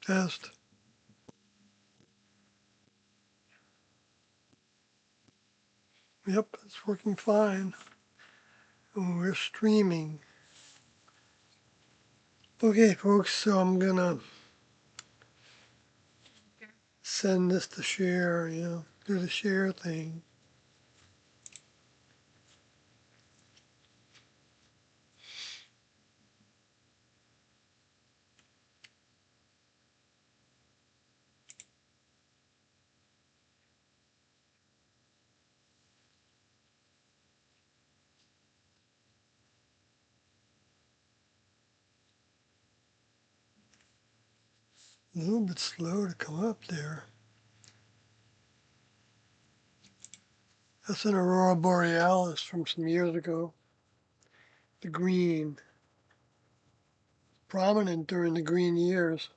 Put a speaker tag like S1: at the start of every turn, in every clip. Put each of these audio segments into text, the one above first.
S1: Test. Yep, it's working fine. And we're streaming. Okay, folks, so I'm gonna send this to share, do the share thing. A little bit slow to come up there. That's an aurora borealis from some years ago. The green, prominent during the green years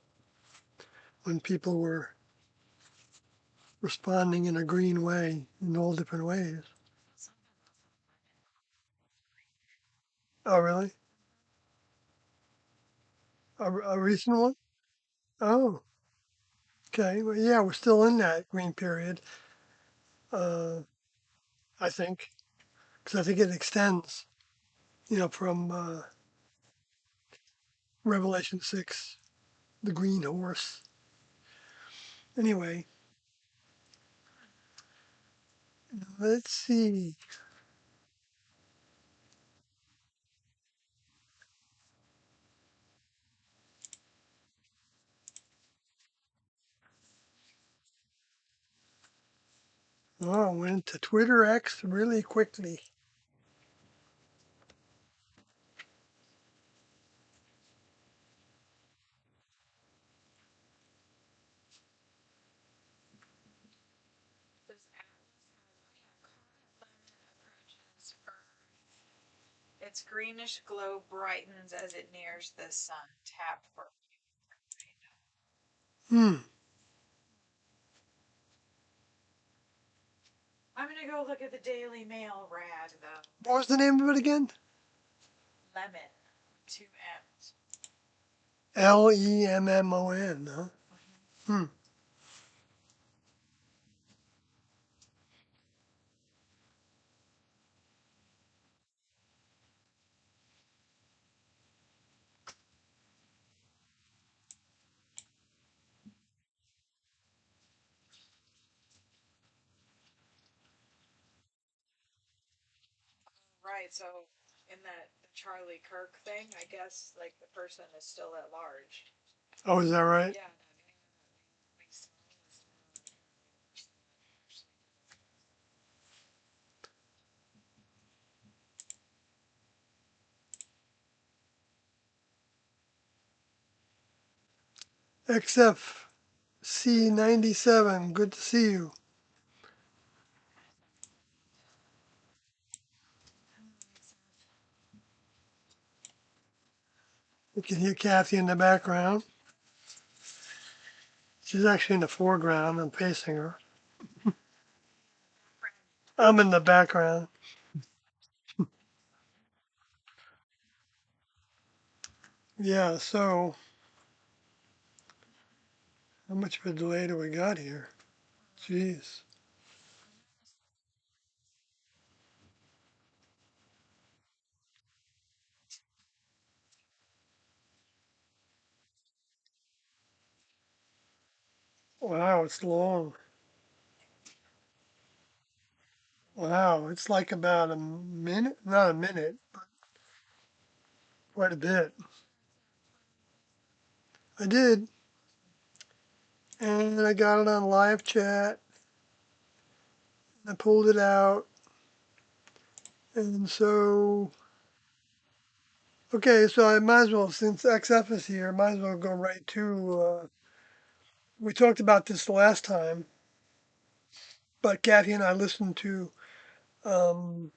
S1: when people were responding in a green way in all different ways. Oh, really? A recent one? Oh, okay. Well, yeah, we're still in that green period, uh, I think, because I think it extends, from Revelation 6, the green horse. Anyway, let's see. Oh, went to Twitter X really quickly. Hmm. What was the name of it again? Lemmon, huh? Hmm. Oh, is that right? XFC97, good to see you. You can hear Kathy in the background. She's actually in the foreground. I'm facing her. I'm in the background. Yeah, so how much of a delay do we got here? Jeez. Wow, it's long. Wow, it's like about a minute, not a minute, quite a bit. I did, and I got it on live chat. I pulled it out, and so okay, so I might as well, since XF is here, I might as well go right to. We talked about this the last time, but Kathy and I listened to um,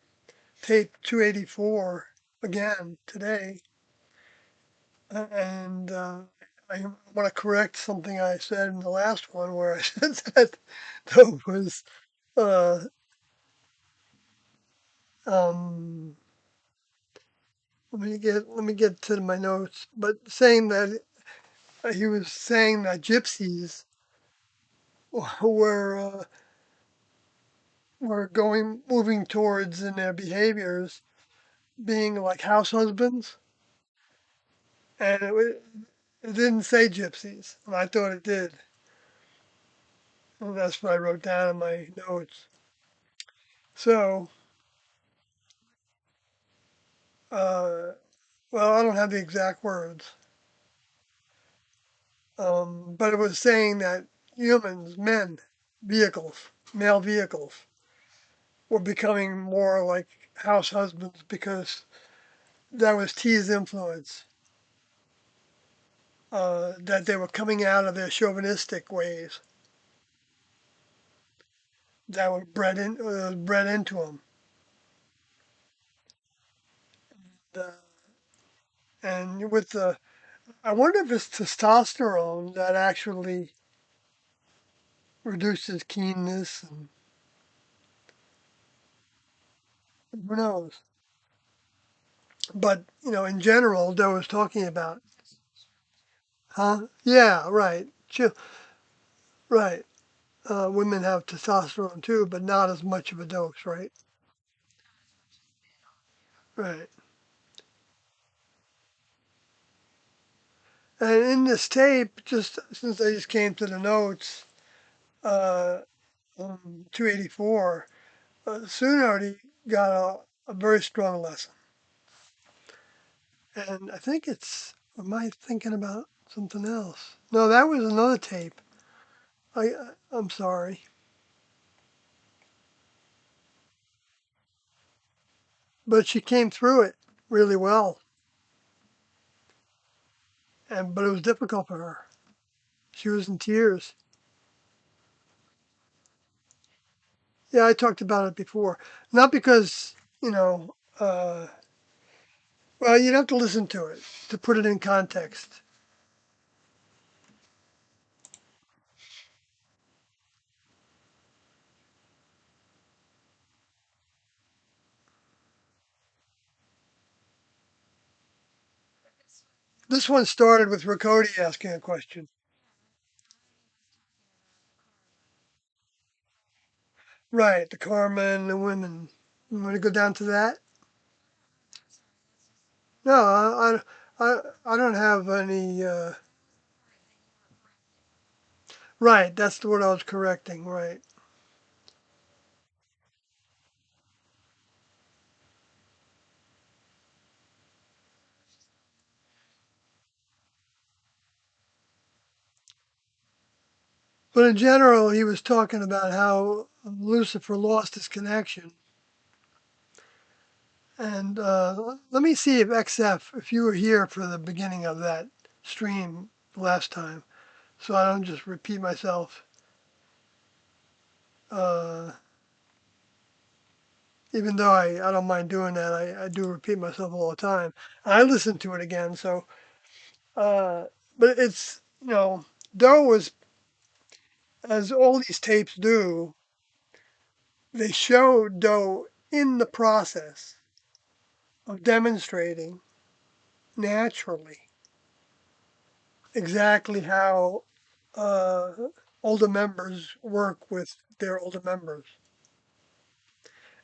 S1: tape 284 again today, and I want to correct something I said in the last one where I said that there was uh, um, let me get to my notes, but saying that he was saying that gypsies were were moving towards in their behaviors being like house husbands, and it didn't say gypsies, and I thought it did, and that's what I wrote down in my notes. So, uh, well, I don't have the exact words, but it was saying that humans, men, vehicles, male vehicles, were becoming more like house husbands because that was T's influence. That they were coming out of their chauvinistic ways that were bred into them. The, and with the, I wonder if it's testosterone that actually reduces keenness, and who knows. But in general, Doe was talking about, huh? Yeah, right. Right. Women have testosterone too, but not as much of a dose, right? Right. And in this tape, just since I just came to the notes, uh, 284, Soon already got a very strong lesson. And I think am I thinking about something else? No, that was another tape. I'm sorry. But she came through it really well. But it was difficult for her. She was in tears. Yeah, I talked about it before. Not because, well, you'd have to listen to it to put it in context. This one started with Rakoti asking a question. Right, the karma and the women. You want to go down to that? No, I don't have any. Right, that's the word I was correcting. Right, but in general, he was talking about how Lucifer lost his connection. And let me see if XF, if you were here for the beginning of that stream last time, so I don't just repeat myself. Uh, Even though I don't mind doing that, I do repeat myself all the time. I listen to it again, so uh, but it's Doe was, as all these tapes do, they show Doe in the process of demonstrating naturally exactly how uh, older members work with their older members,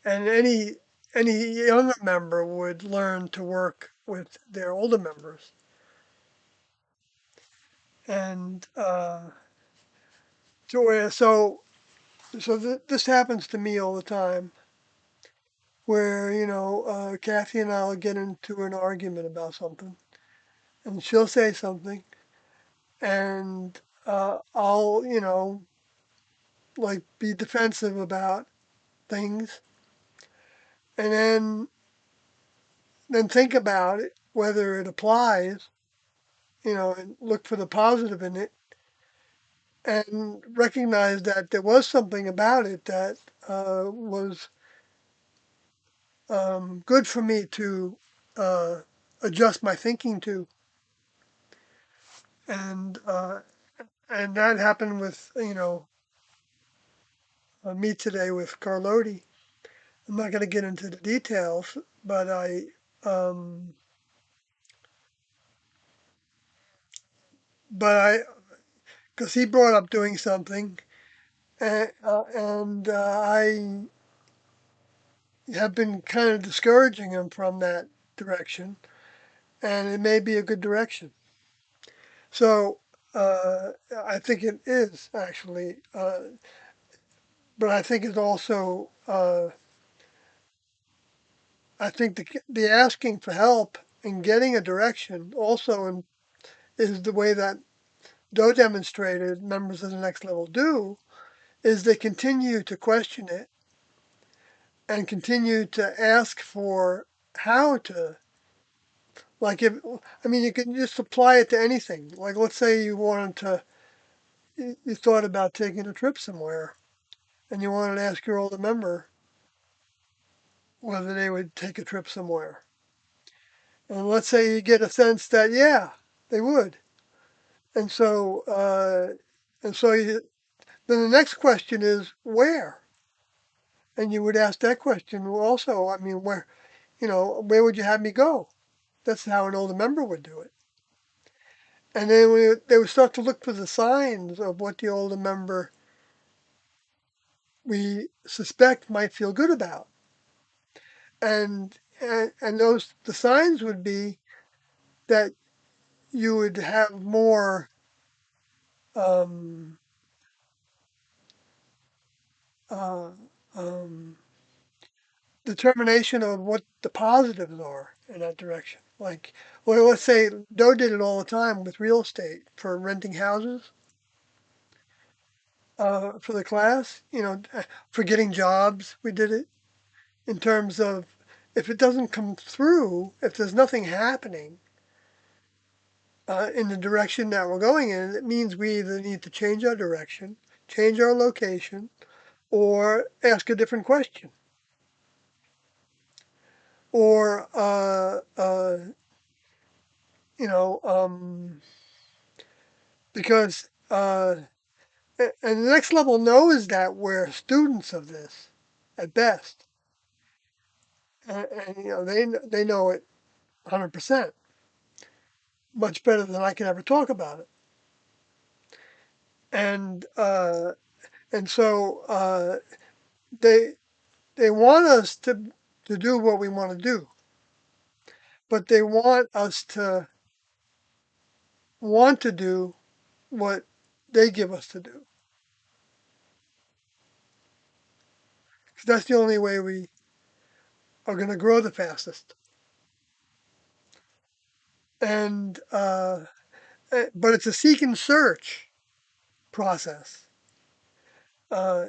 S1: and any younger member would learn to work with their older members, and this happens to me all the time, where Kathy and I'll get into an argument about something, and she'll say something, and I'll like be defensive about things, and then think about it, whether it applies, and look for the positive in it, and recognize that there was something about it that was good for me to uh, adjust my thinking to, and that happened with me today with Carloti. I'm not going to get into the details, but um, but because he brought up doing something, and I have been kind of discouraging him from that direction, and it may be a good direction. So I think it is actually, but I think it's also, I think the asking for help and getting a direction also is the way that Doe demonstrated members of the next level do, is they continue to question it and continue to ask for how to, like if, I mean, you can just apply it to anything. Like let's say you wanted to, you thought about taking a trip somewhere and you wanted to ask your older member whether they would take a trip somewhere. And let's say you get a sense that, yeah, they would. And so, then the next question is where? And you would ask that question also. I mean, where would you have me go? That's how an older member would do it. And then they would start to look for the signs of what the older member we suspect might feel good about. And those the signs would be that you would have more um, uh, um, determination of what the positives are in that direction. Like, well, let's say Doe did it all the time with real estate for renting houses for the class. For getting jobs, we did it in terms of if it doesn't come through, if there's nothing happening in the direction that we're going in, it means we either need to change our direction, change our location, or ask a different question, or you know, because and the next level knows that we're students of this at best, and they know it 100%, much better than I can ever talk about it, and uh, and so they they want us to do what we want to do, but they want us to want to do what they give us to do. 'Cause that's the only way we are going to grow the fastest. And but it's a seek and search process. Uh,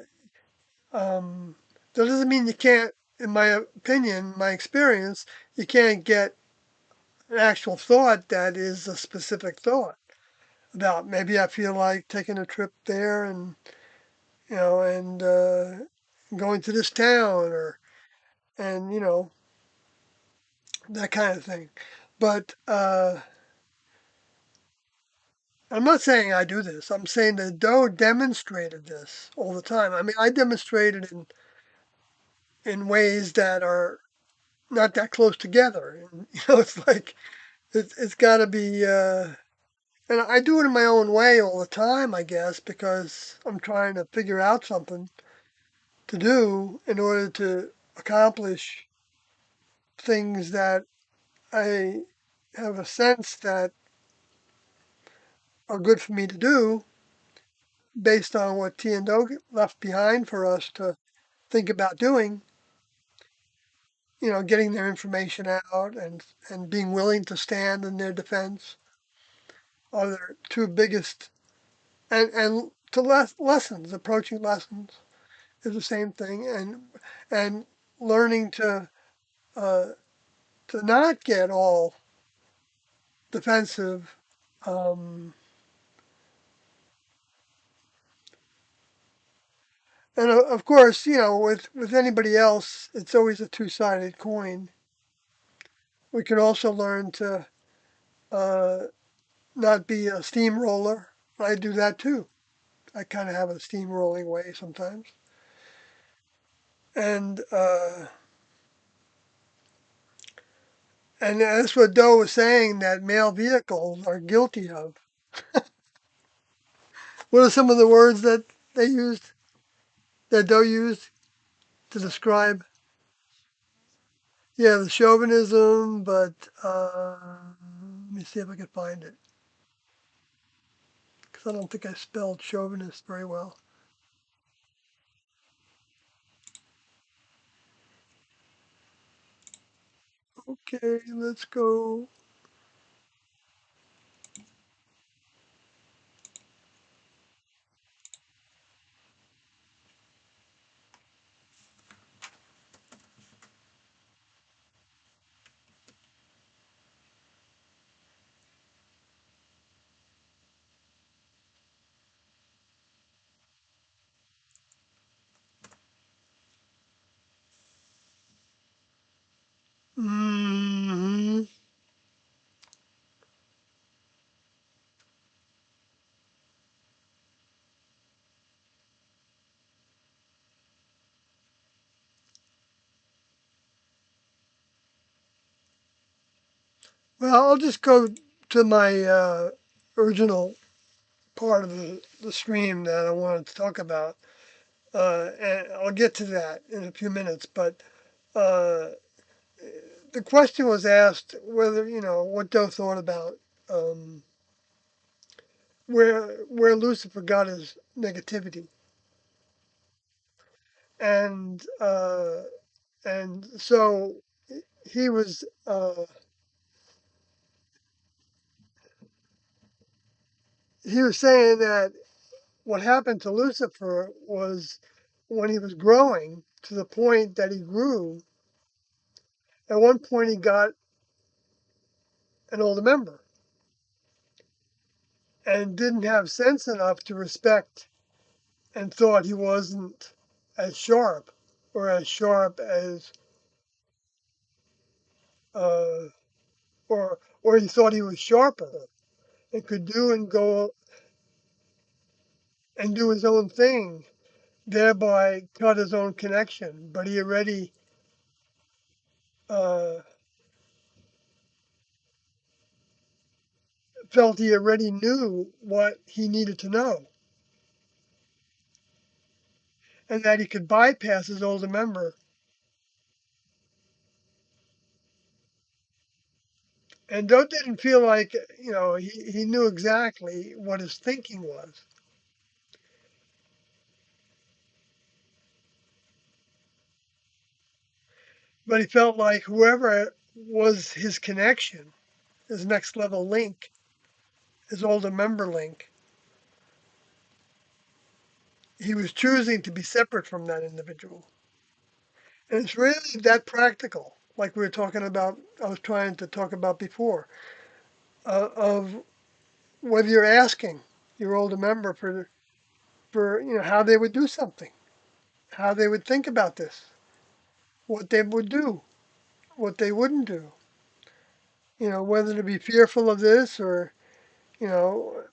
S1: um, that doesn't mean you can't, in my opinion, my experience, you can't get an actual thought that is a specific thought about maybe I feel like taking a trip there and going to this town or and that kind of thing. But I'm not saying I do this. I'm saying that Doe demonstrated this all the time. I mean, I demonstrated in ways that are not that close together. And, it's like it's got to be. And I do it in my own way all the time, I guess, because I'm trying to figure out something to do in order to accomplish things that I have a sense that are good for me to do based on what T and Doe left behind for us to think about doing, getting their information out and being willing to stand in their defense are their two biggest, and to lessons, approaching lessons is the same thing, and learning uh, to not get all defensive. Um, and of course, with anybody else, it's always a two-sided coin. We can also learn to uh, not be a steamroller. I do that too. I kind of have a steamrolling way sometimes. And that's what Doe was saying that male vehicles are guilty of. What are some of the words that they used, that Doe used to describe? Yeah, the chauvinism, but let me see if I can find it, because I don't think I spelled chauvinist very well. Okay, let's go. hmm Well, I'll just go to my original part of the stream that I wanted to talk about, and I'll get to that in a few minutes. But uh, the question was asked whether, what Doe thought about um, where Lucifer got his negativity, and so he was he was saying that what happened to Lucifer was when he was growing to the point that he grew. At one point, he got an older member and didn't have sense enough to respect, and thought he wasn't as sharp, or as sharp as uh, or he thought he was sharper and could do and go and do his own thing, thereby cut his own connection. But he already uh, felt he already knew what he needed to know, and that he could bypass his older member. And Doe didn't feel like, he knew exactly what his thinking was, but he felt like whoever was his connection, his next level link, his older member link, he was choosing to be separate from that individual. And it's really that practical, like we were talking about, I was trying to talk about before, of whether you're asking your older member for how they would do something, how they would think about this, what they would do, what they wouldn't do, whether to be fearful of this, or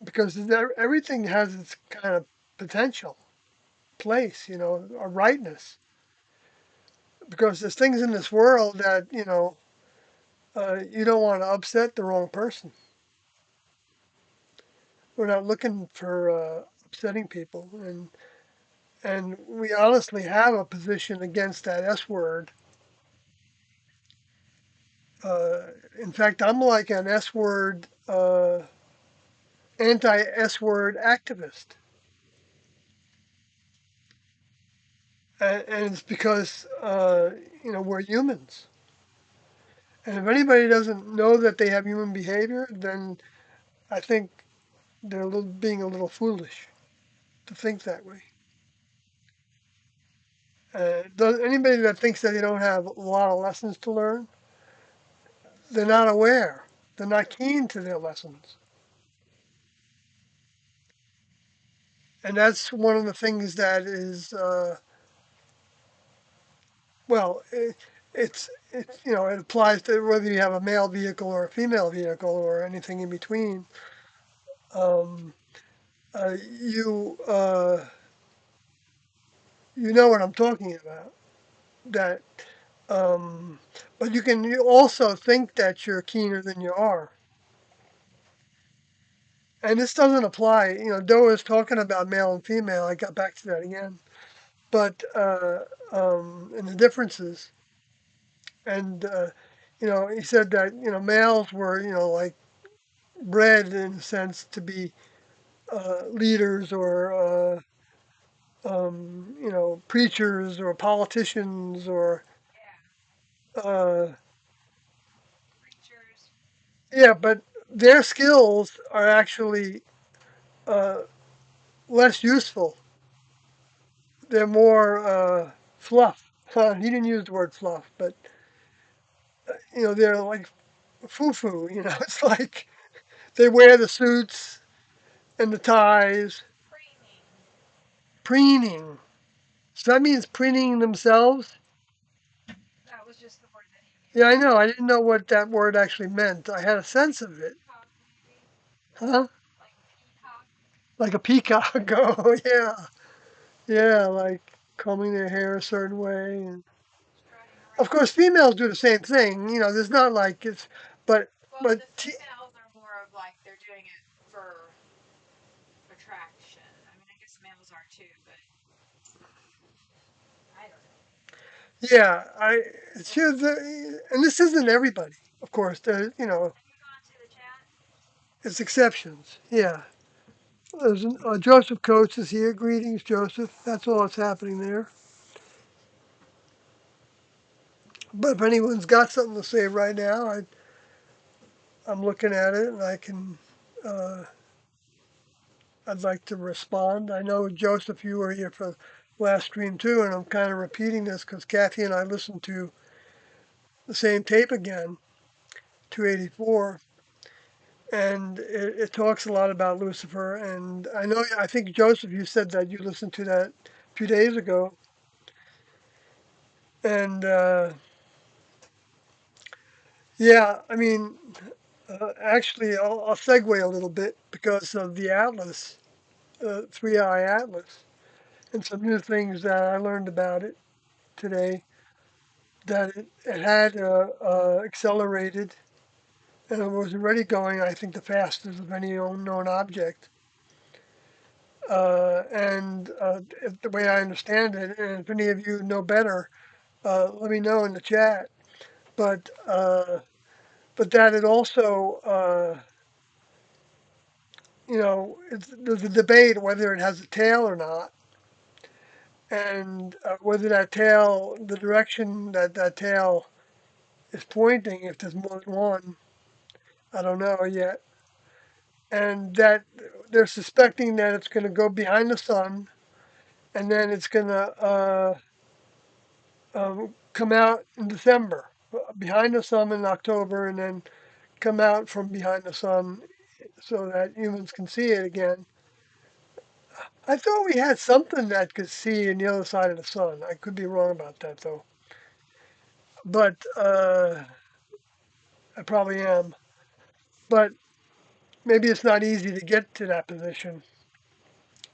S1: because everything has its kind of potential place, a rightness, because there's things in this world that you don't want to upset the wrong person. We're not looking for upsetting people, and we honestly have a position against that S word. In fact, I'm like an S word, anti S word activist, and it's because we're humans, and if anybody doesn't know that they have human behavior, then I think they're being a little foolish to think that way. Anybody that thinks that they don't have a lot of lessons to learn, they're not aware. They're not keen to their lessons. And that's one of the things that is, well, it applies to whether you have a male vehicle or a female vehicle or anything in between. Um, you you know what I'm talking about. That, um, but you also think that you're keener than you are, and this doesn't apply. Doe is talking about male and female. I got back to that again, but and the differences. And he said that males were like bred in a sense to be leaders or preachers or politicians or uh, yeah, but their skills are actually uh, less useful. They're more fluff. He didn't use the word fluff, but they're like foo-foo. It's like they wear the suits and the ties, preening. So that means preening themselves. Yeah, I know. I didn't know what that word actually meant. I had a sense of it. Huh? Like a peacock. Oh, yeah. Yeah, like combing their hair a certain way. And of course, females do the same thing. There's not like it's, but, but yeah, and this isn't everybody, of course. It's exceptions. Yeah. Joseph Coates is here. Greetings, Joseph. That's all that's happening there. But if anyone's got something to say right now, I'm looking at it and uh, I'd like to respond. I know, Joseph, you were here for last stream too, and I'm kind of repeating this because Kathy and I listened to the same tape again, 284, and it talks a lot about Lucifer. And I think, Joseph, you said that you listened to that a few days ago. And yeah, I mean, actually, I'll segue a little bit because of the Atlas, Three Eye Atlas, and some new things that I learned about it today. That it had accelerated and it was already going, I think, the fastest of any known object. And the way I understand it, and if any of you know better, let me know in the chat. But but that it also, there's a debate whether it has a tail or not, and whether that tail, the direction that that tail is pointing, if there's more than one, I don't know yet. And that they're suspecting that it's going to go behind the sun, and then it's going to come out in December, behind the sun in October, and then come out from behind the sun so that humans can see it again. I thought we had something that could see in the other side of the sun. I could be wrong about that though, but I probably am. But maybe it's not easy to get to that position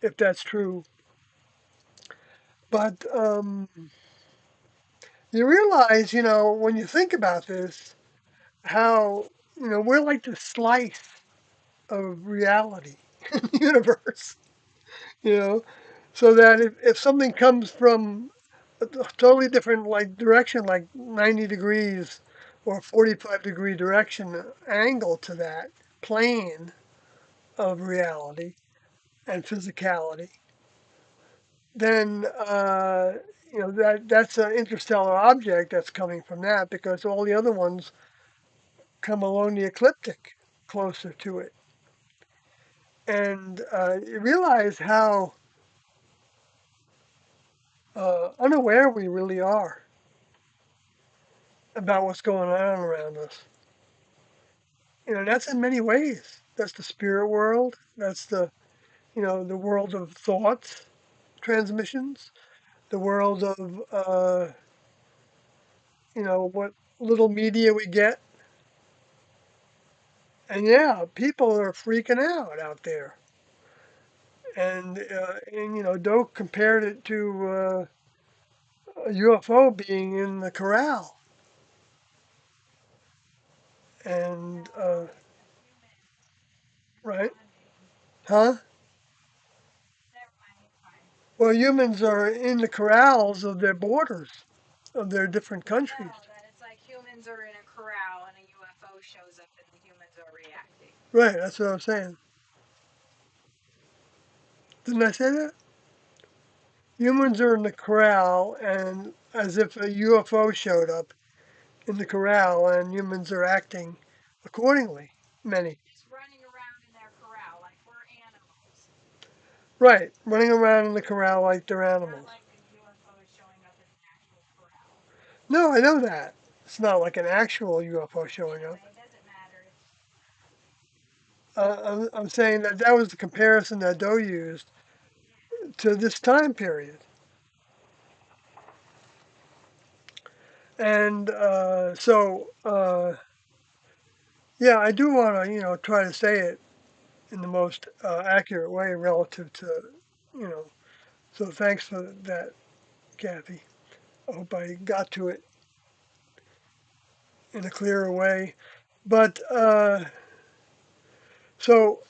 S1: if that's true. But you realize, when you think about this, how we're like the slice of reality in the universe. You know, so that if something comes from a totally different like direction, like 90 degrees or 45-degree direction angle to that plane of reality and physicality, then that's an interstellar object that's coming from that because all the other ones come along the ecliptic closer to it. And you realize how unaware we really are about what's going on around us. That's in many ways. That's the spirit world. That's the world of thoughts, transmissions, the world of, what little media we get. And yeah, people are freaking out there. And Doe compared it to a UFO being in the corral. And, right? Huh? Well, humans are in the corrals of their borders, of their different countries. Right, that's what I'm saying. Didn't I say that? Humans are in the corral, and as if a UFO showed up in the corral, and humans are acting accordingly. Many. Right, running around in the corral like they're animals. No, I know that. It's not like an actual UFO showing up. I'm saying that that was the comparison that Doe used to this time period. And yeah, I do want to, try to say it in the most accurate way relative to, you know, so thanks for that, Kathy. I hope I got to it in a clearer way. But so,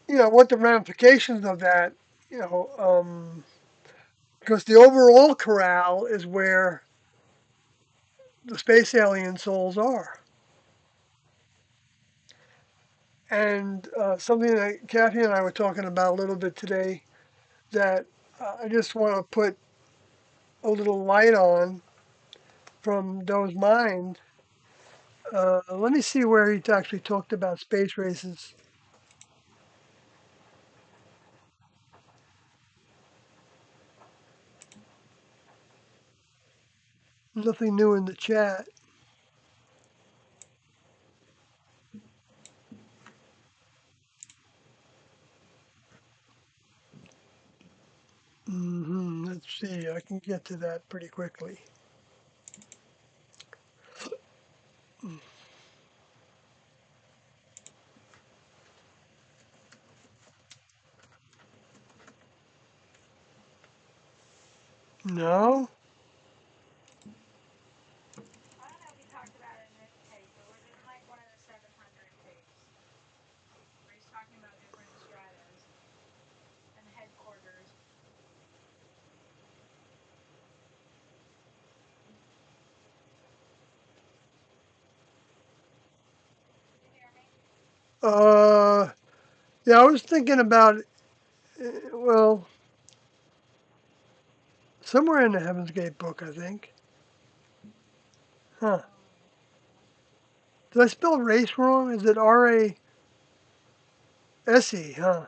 S1: what the ramifications of that, because the overall corral is where the space alien souls are. And something that Kathy and I were talking about a little bit today that I just want to put a little light on from Doe's mind. Let me see where he actually talked about space races. Nothing new in the chat. Let's see. I can get to that pretty quickly. No? Uh, yeah, I was thinking about, well, somewhere in the Heaven's Gate book, I think. Huh. Did I spell race wrong? Is it RASE, huh?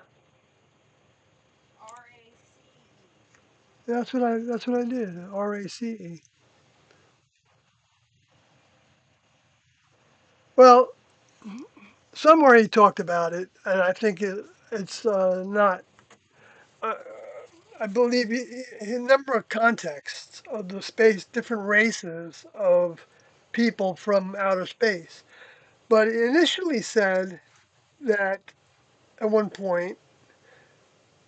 S1: That's what I did. RACE. Well, somewhere he talked about it, and I think it's not. Uh, I believe a number of contexts of the space, different races of people from outer space. But it initially said that at one point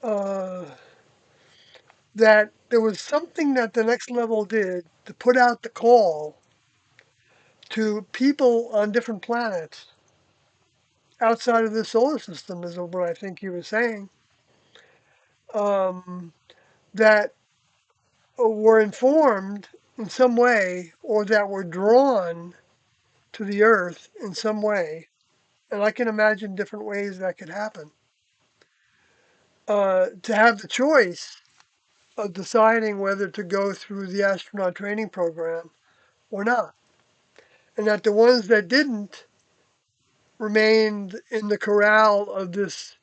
S1: uh, that there was something that the next level did to put out the call to people on different planets outside of the solar system, is what I think he was saying, um, that were informed in some way or that were drawn to the earth in some way. And I can imagine different ways that could happen. To have the choice of deciding whether to go through the astronaut training program or not. And that the ones that didn't remained in the corral of this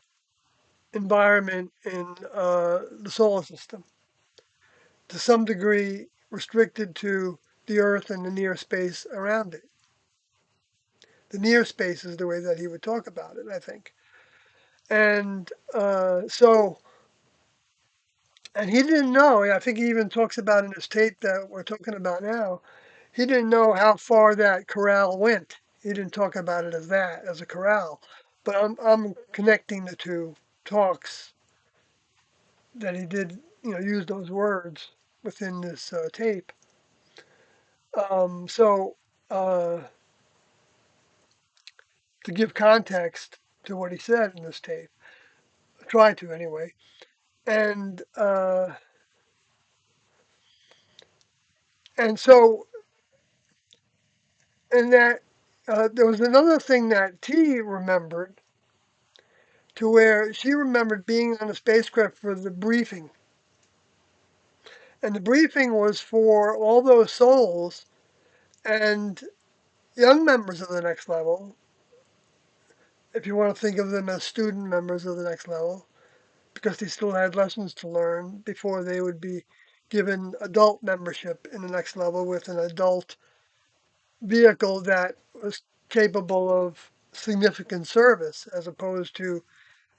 S1: environment in the solar system, to some degree restricted to the Earth and the near space around it. The near space is the way that he would talk about it, I think. And and he didn't know. I think he even talks about in his tape that we're talking about now. He didn't know how far that corral went. He didn't talk about it as that, as a corral. But I'm connecting the two talks that he did, use those words within this tape. So to give context to what he said in this tape. try to anyway. And uh, and so and that there was another thing that T remembered, to where she remembered being on the spacecraft for the briefing, and the briefing was for all those souls and young members of the next level, if you want to think of them as student members of the next level, because they still had lessons to learn before they would be given adult membership in the next level with an adult vehicle that was capable of significant service, as opposed to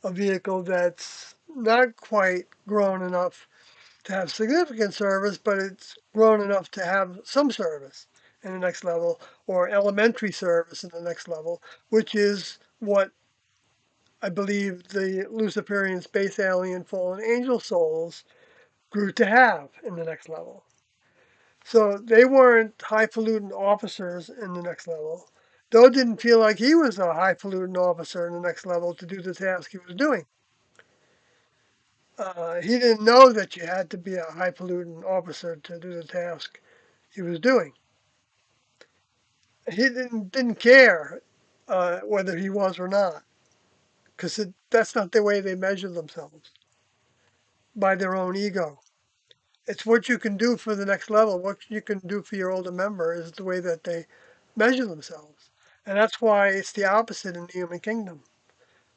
S1: a vehicle that's not quite grown enough to have significant service, but it's grown enough to have some service in the next level, or elementary service in the next level, which is what I believe the Luciferian space alien fallen angel souls grew to have in the next level. So they weren't highfalutin officers in the next level. Doe didn't feel like he was a highfalutin officer in the next level to do the task he was doing. He didn't know that you had to be a highfalutin officer to do the task he was doing. He didn't care whether he was or not, because that's not the way they measure themselves, by their own ego. It's what you can do for the next level. What you can do for your older member is the way that they measure themselves. And that's why it's the opposite in the human kingdom,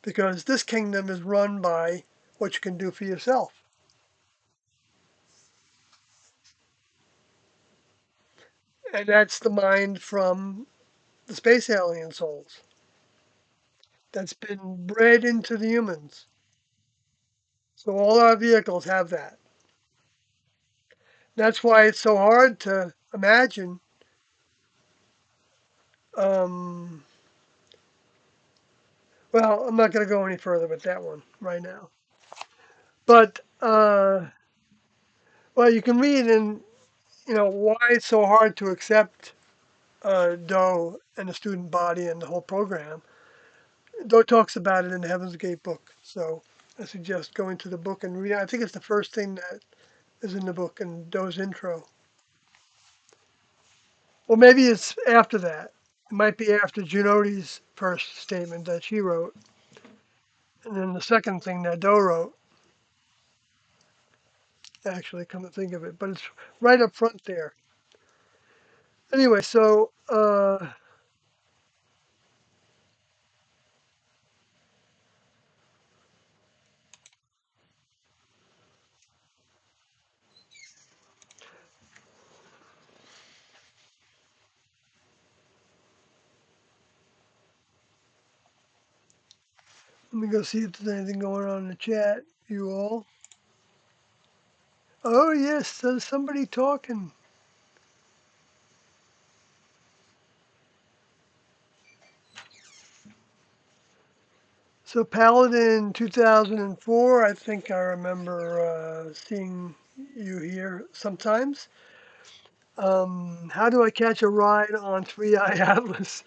S1: because this kingdom is run by what you can do for yourself. And that's the mind from the space alien souls that's been bred into the humans. So all our vehicles have that. That's why it's so hard to imagine. Um, well, I'm not going to go any further with that one right now. But well, you can read in, why it's so hard to accept Doe and the student body and the whole program. Doe talks about it in the Heaven's Gate book. So I suggest going to the book and read it. I think it's the first thing that is in the book in Doe's intro. Well, maybe it's after that. It might be after Junodi's first statement that she wrote, and then the second thing that Doe wrote, actually, come to think of it. But it's right up front there. Anyway, so let me go see if there's anything going on in the chat, you all. Oh, yes, there's somebody talking. So, Paladin 2004, I think I remember seeing you here sometimes. How do I catch a ride on 3i Atlas?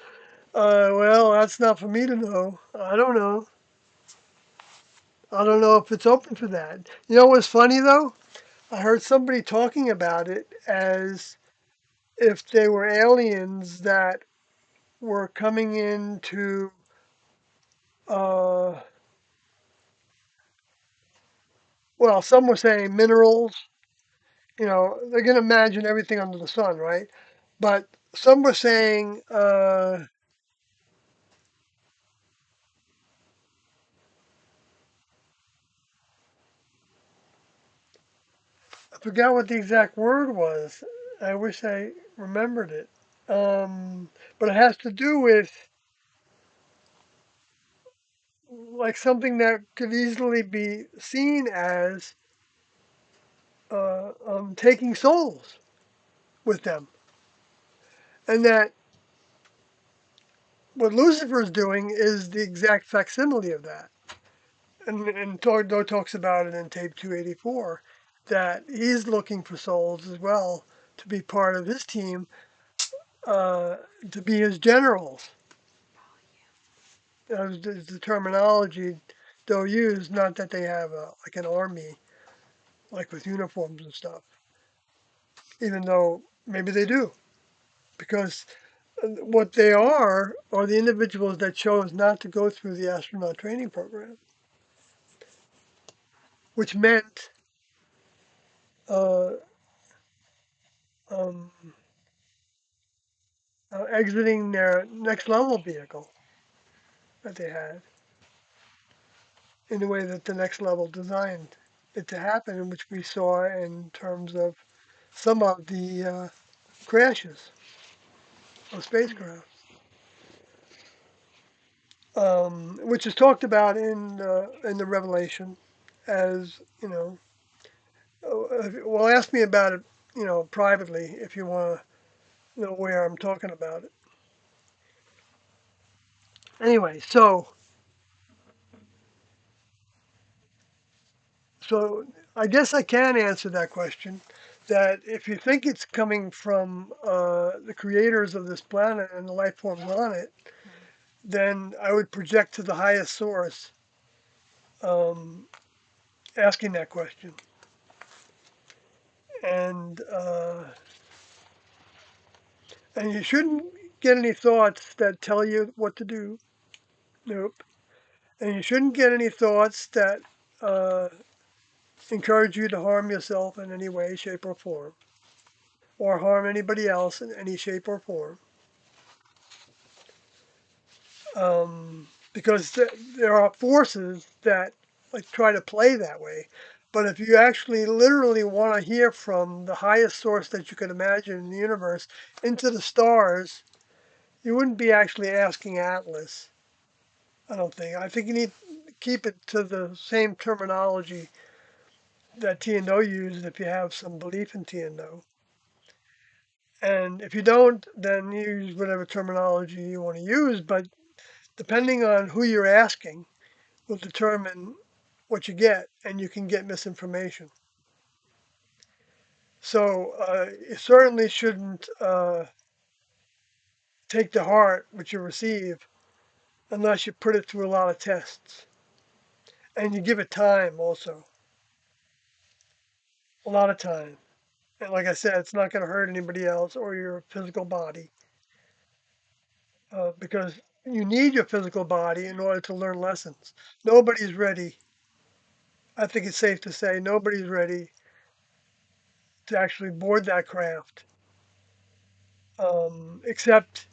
S1: Well, that's not for me to know. I don't know. I don't know if it's open for that. You know what's funny though? I heard somebody talking about it as if they were aliens that were coming into, uh, well, some were saying minerals. They can imagine everything under the sun, right? But some were saying, I forgot what the exact word was. I wish I remembered it. But it has to do with like something that could easily be seen as taking souls with them, and that what Lucifer is doing is the exact facsimile of that. And Tordo talks about it in tape 284 that he's looking for souls as well to be part of his team, uh, to be his generals. That was the terminology still use. Not that they have like an army, like with uniforms and stuff, even though maybe they do, because what they are the individuals that chose not to go through the astronaut training program, which meant uh, um, exiting their next level vehicle that they had in the way that the next level designed it to happen, which we saw in terms of some of the crashes of spacecraft, which is talked about in the Revelation, as you know. Well, ask me about it, privately if you want to know where I'm talking about it. Anyway, so I guess I can answer that question. That if you think it's coming from the creators of this planet and the life forms on it, then I would project to the highest source, um, asking that question. And and you shouldn't get any thoughts that tell you what to do. Nope. And you shouldn't get any thoughts that uh, encourage you to harm yourself in any way, shape, or form, or harm anybody else in any shape or form. Because there are forces that like try to play that way. But if you actually literally want to hear from the highest source that you could imagine in the universe into the stars, you wouldn't be actually asking Atlas. I don't think. I think you need to keep it to the same terminology that TNO uses if you have some belief in TNO. And if you don't, then use whatever terminology you want to use. But depending on who you're asking, will determine what you get, and you can get misinformation. So you certainly shouldn't take to heart what you receive unless you put it through a lot of tests and you give it time also, a lot of time. And like I said, it's not going to hurt anybody else or your physical body, because you need your physical body in order to learn lessons. Nobody's ready. I think it's safe to say nobody's ready to actually board that craft, except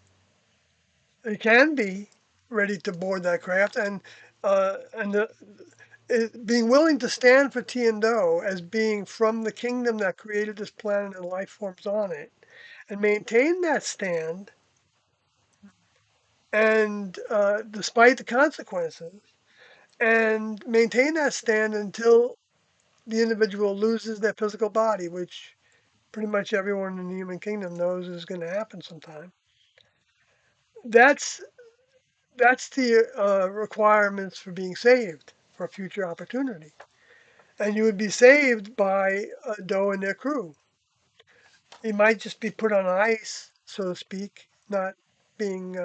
S1: they can be ready to board that craft, and being willing to stand for Tiando as being from the kingdom that created this planet and life forms on it, and maintain that stand, and despite the consequences, and maintain that stand until the individual loses their physical body, which pretty much everyone in the human kingdom knows is going to happen sometime. That's that's the requirements for being saved for future opportunity. And you would be saved by Doe and their crew. You might just be put on ice, so to speak, not being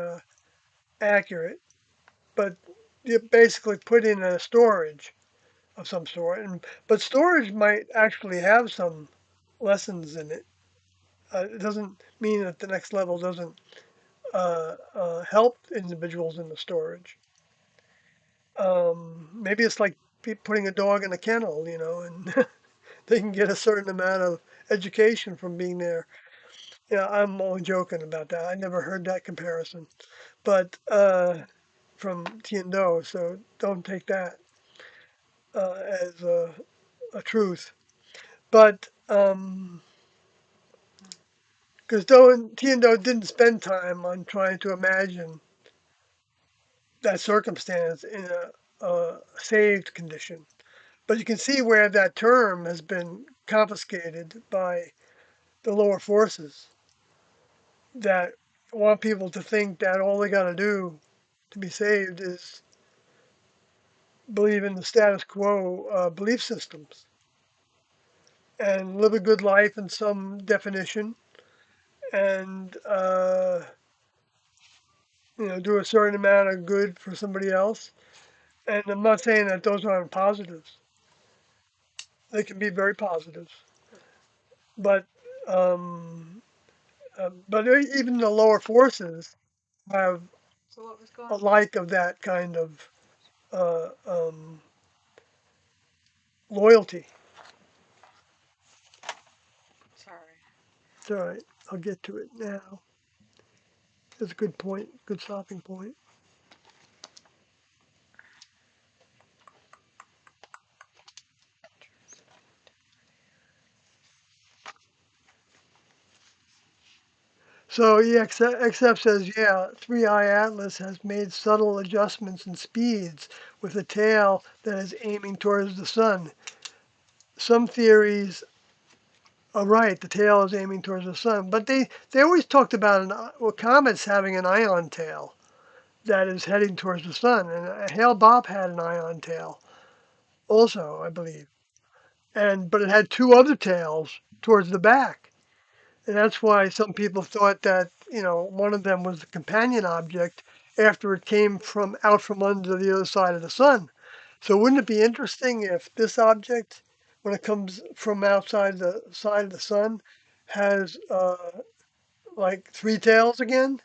S1: accurate, but you're basically put in a storage of some sort. But storage might actually have some lessons in it. It doesn't mean that the next level doesn't help individuals in the storage. Maybe it's like putting a dog in a kennel, and they can get a certain amount of education from being there. Yeah, I'm only joking about that. I never heard that comparison, but from Tiendo, so don't take that as a truth. But because Tiendo didn't spend time on trying to imagine that circumstance in a saved condition. But you can see where that term has been confiscated by the lower forces that want people to think that all they got to do to be saved is believe in the status quo belief systems and live a good life in some definition, and do a certain amount of good for somebody else, And I'm not saying that those aren't positives. They can be very positive, but um, even the lower forces have
S2: So what was going
S1: a
S2: on?
S1: like of that kind of uh, um, loyalty.
S2: Sorry.
S1: It's all right. I'll get to it now. It's a good point. Good stopping point. So EXF says, yeah, 3i Atlas has made subtle adjustments in speeds with a tail that is aiming towards the sun. Some theories are right, the tail is aiming towards the sun, but they always talked about comets having an ion tail that is heading towards the sun, and Hale Bopp had an ion tail also, I believe, but it had two other tails towards the back. And that's why some people thought that, one of them was the companion object after it came from out from under the other side of the sun. So wouldn't it be interesting if this object, when it comes from outside the side of the sun, has like three tails again?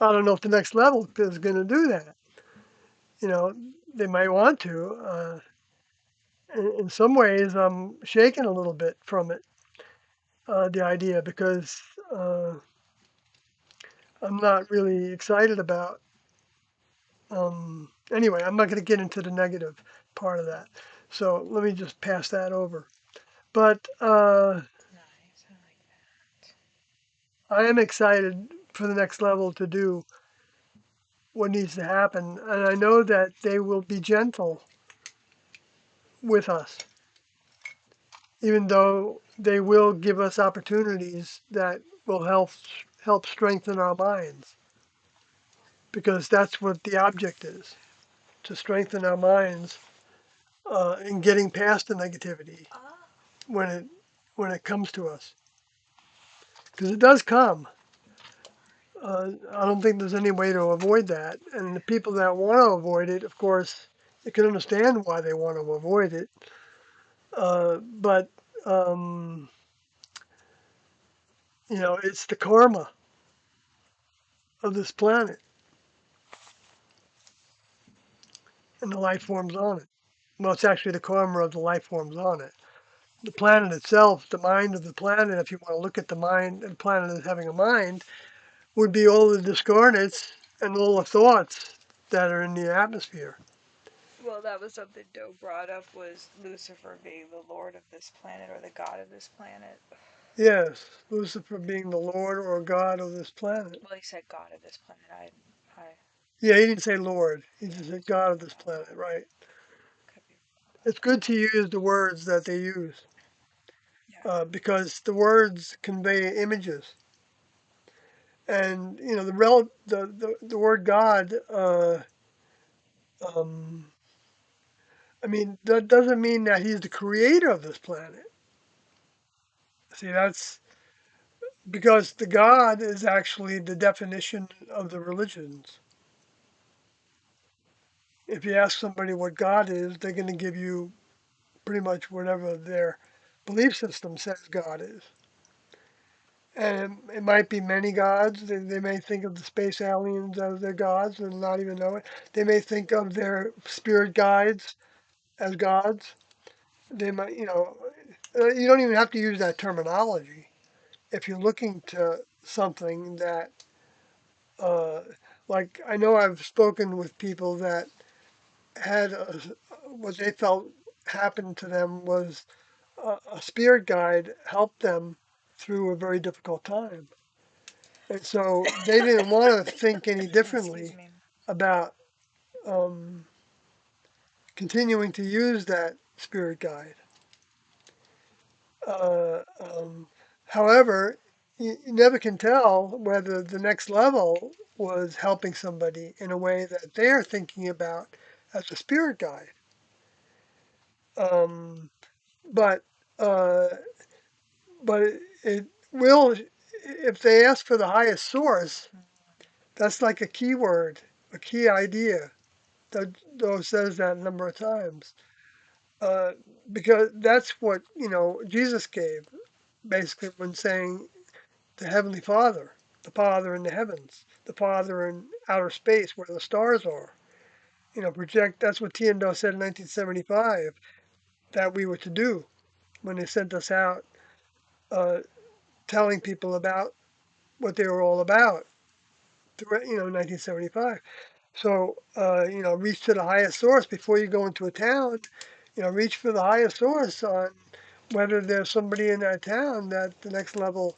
S1: I don't know if the next level is going to do that. You know, they might want to. In some ways, I'm shaking a little bit from it, the idea, because uh, I'm not really excited about. Anyway, I'm not going to get into the negative part of that. So let me just pass that over. But
S2: Nice. I like that.
S1: I am excited for the next level to do what needs to happen. And I know that they will be gentle with us, even though they will give us opportunities that will help strengthen our minds, because that's what the object is, to strengthen our minds in getting past the negativity
S2: Ah.
S1: when it when it comes to us, because it does come. I don't think there's any way to avoid that, and the people that want to avoid it, of course, you can understand why they want to avoid it. But um, it's the karma of this planet and the life forms on it. Well, it's actually the karma of the life forms on it. The planet itself, the mind of the planet, if you want to look at the mind and planet as having a mind, would be all the discarnates and all the thoughts that are in the atmosphere.
S2: Well, that was something Doe brought up, was Lucifer being the lord of this planet or the god of this planet.
S1: Yes, Lucifer being the Lord or God of this planet.
S2: Well, he said god of this planet. I
S1: Yeah, he didn't say Lord. He
S2: yeah,
S1: just said
S2: so
S1: God of this
S2: okay,
S1: planet, right?
S2: could be wrong about
S1: It's good to use the words that they use
S2: that.
S1: because the words convey images. And, the word God, um, I mean, that doesn't mean that he's the creator of this planet. See, that's because the God is actually the definition of the religions. If you ask somebody what God is, they're going to give you pretty much whatever their belief system says God is. And it might be many gods. They may think of the space aliens as their gods and not even know it. They may think of their spirit guides as gods. They might, you don't even have to use that terminology. If you're looking to something that, uh, like, I know I've spoken with people that had what they felt happened to them was a spirit guide helped them through a very difficult time. And so they didn't want to think any
S2: Excuse
S1: differently
S2: me.
S1: about um, continuing to use that spirit guide. Uh, um, However, you never can tell whether the next level was helping somebody in a way that they're thinking about as a spirit guide. Um, but uh, but it will, if they ask for the highest source, that's like a keyword, a key idea. though says that a number of times. Uh, because that's what, Jesus gave, basically, when saying the Heavenly Father, the Father in the heavens, the Father in outer space where the stars are. That's what Tiendo said in 1975 that we were to do when they sent us out uh, telling people about what they were all about, 1975. So, reach to the highest source before you go into a town. Reach for the highest source on whether there's somebody in that town that the next level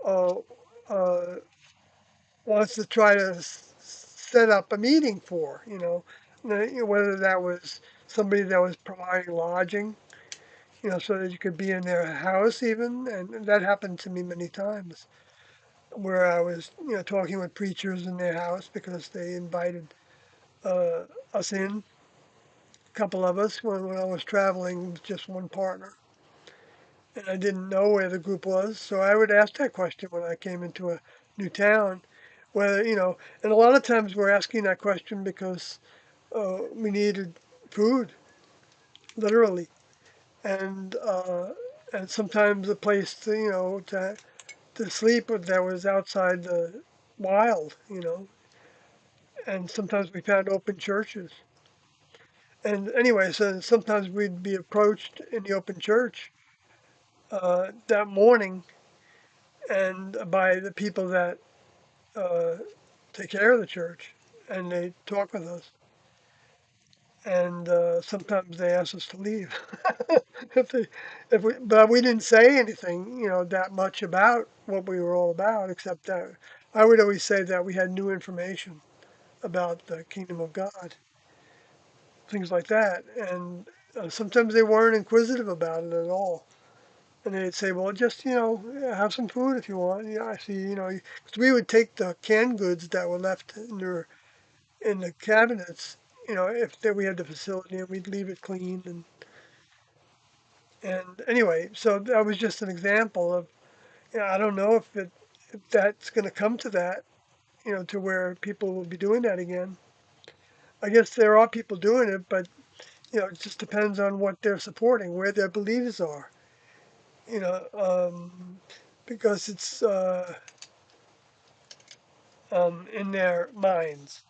S1: uh, uh, wants to try to set up a meeting for. Whether that was somebody that was providing lodging, so that you could be in their house even, and that happened to me many times where I was, talking with preachers in their house because they invited uh, us in, a couple of us, when I was traveling with just one partner. And I didn't know where the group was, so I would ask that question when I came into a new town, whether, and a lot of times we're asking that question because we needed food, literally, and uh, and sometimes a place to, to sleep that was outside the wild, and sometimes we found open churches. And anyway, so sometimes we'd be approached in the open church that morning and by the people that uh, take care of the church, and they talk with us. And sometimes they ask us to leave if they, if we, but we didn't say anything, that much about what we were all about, except that I would always say that we had new information about the kingdom of God, things like that. And sometimes they weren't inquisitive about it at all. And they'd say, well, just, have some food if you want. Yeah, I see, because we would take the canned goods that were left in the cabinets, if we had the facility, and we'd leave it clean. And anyway, so that was just an example of, I don't know if that's going to come to that, to where people will be doing that again. I guess there are people doing it, but it just depends on what they're supporting, where their beliefs are, you know, um, because it's in their minds.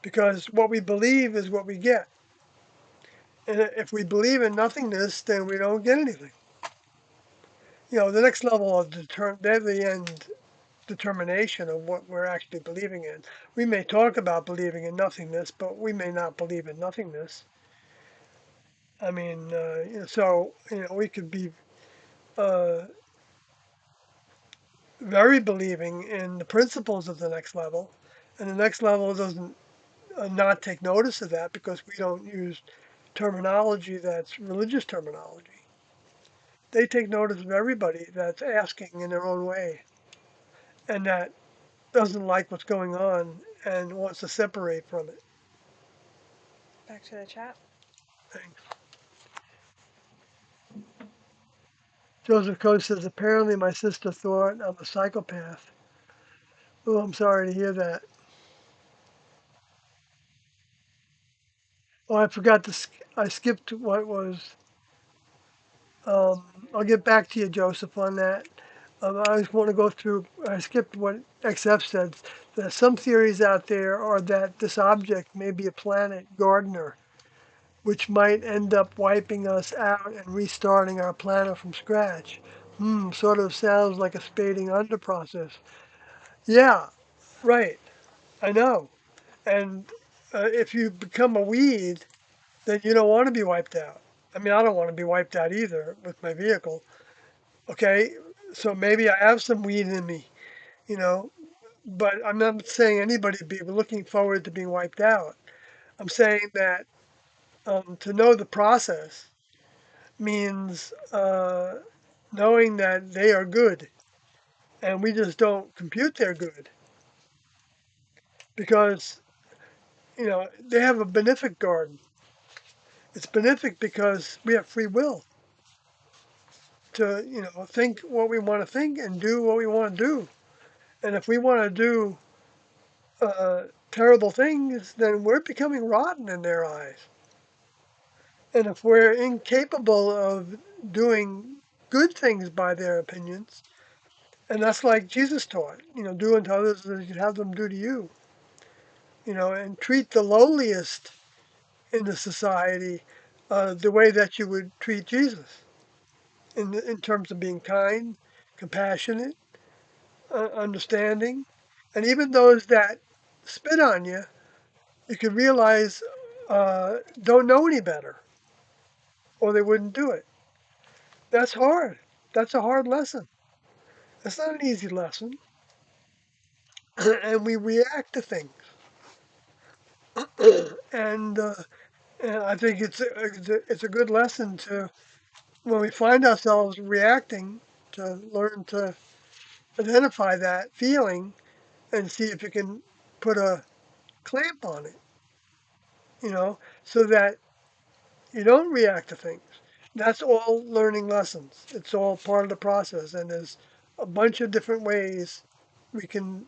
S1: Because what we believe is what we get. And if we believe in nothingness, then we don't get anything. The next level of they're the end determination of what we're actually believing in. We may talk about believing in nothingness, but we may not believe in nothingness. I mean, so we could be uh, very believing in the principles of the next level, and the next level doesn't not take notice of that because we don't use terminology that's religious terminology. They take notice of everybody that's asking in their own way and that doesn't like what's going on and wants to separate from it.
S2: Back to the chat.
S1: Thanks. Joseph Coe says, apparently my sister thought I'm a psychopath. Oh, I'm sorry to hear that. Oh, I forgot to, I skipped what was, I'll get back to you, Joseph, on that. I just want to go through, I skipped what XF said. That some theories out there are that this object may be a planet Gardner, which might end up wiping us out and restarting our planet from scratch. Sort of sounds like a spading under process. Yeah, right. I know. And if you become a weed, then you don't want to be wiped out. I mean, I don't want to be wiped out either with my vehicle. Okay, so maybe I have some weed in me, you know, but I'm not saying anybody be looking forward to being wiped out. I'm saying that to know the process means knowing that they are good, and we just don't compute they're good because they have a benefic garden. It's benefic because we have free will to think what we want to think and do what we want to do. And if we want to do terrible things, then we're becoming rotten in their eyes. And if we're incapable of doing good things by their opinions, and that's like Jesus taught, do unto others as you'd have them do to you, and treat the lowliest in the society the way that you would treat Jesus in terms of being kind, compassionate, understanding, and even those that spit on you, you can realize don't know any better, or they wouldn't do it. That's hard. That's a hard lesson. That's not an easy lesson, and we react to things. and, uh, and I think it's a good lesson to when we find ourselves reacting to learn to identify that feeling and see if you can put a clamp on it, so that you don't react to things. That's all learning lessons. It's all part of the process, and there's a bunch of different ways we can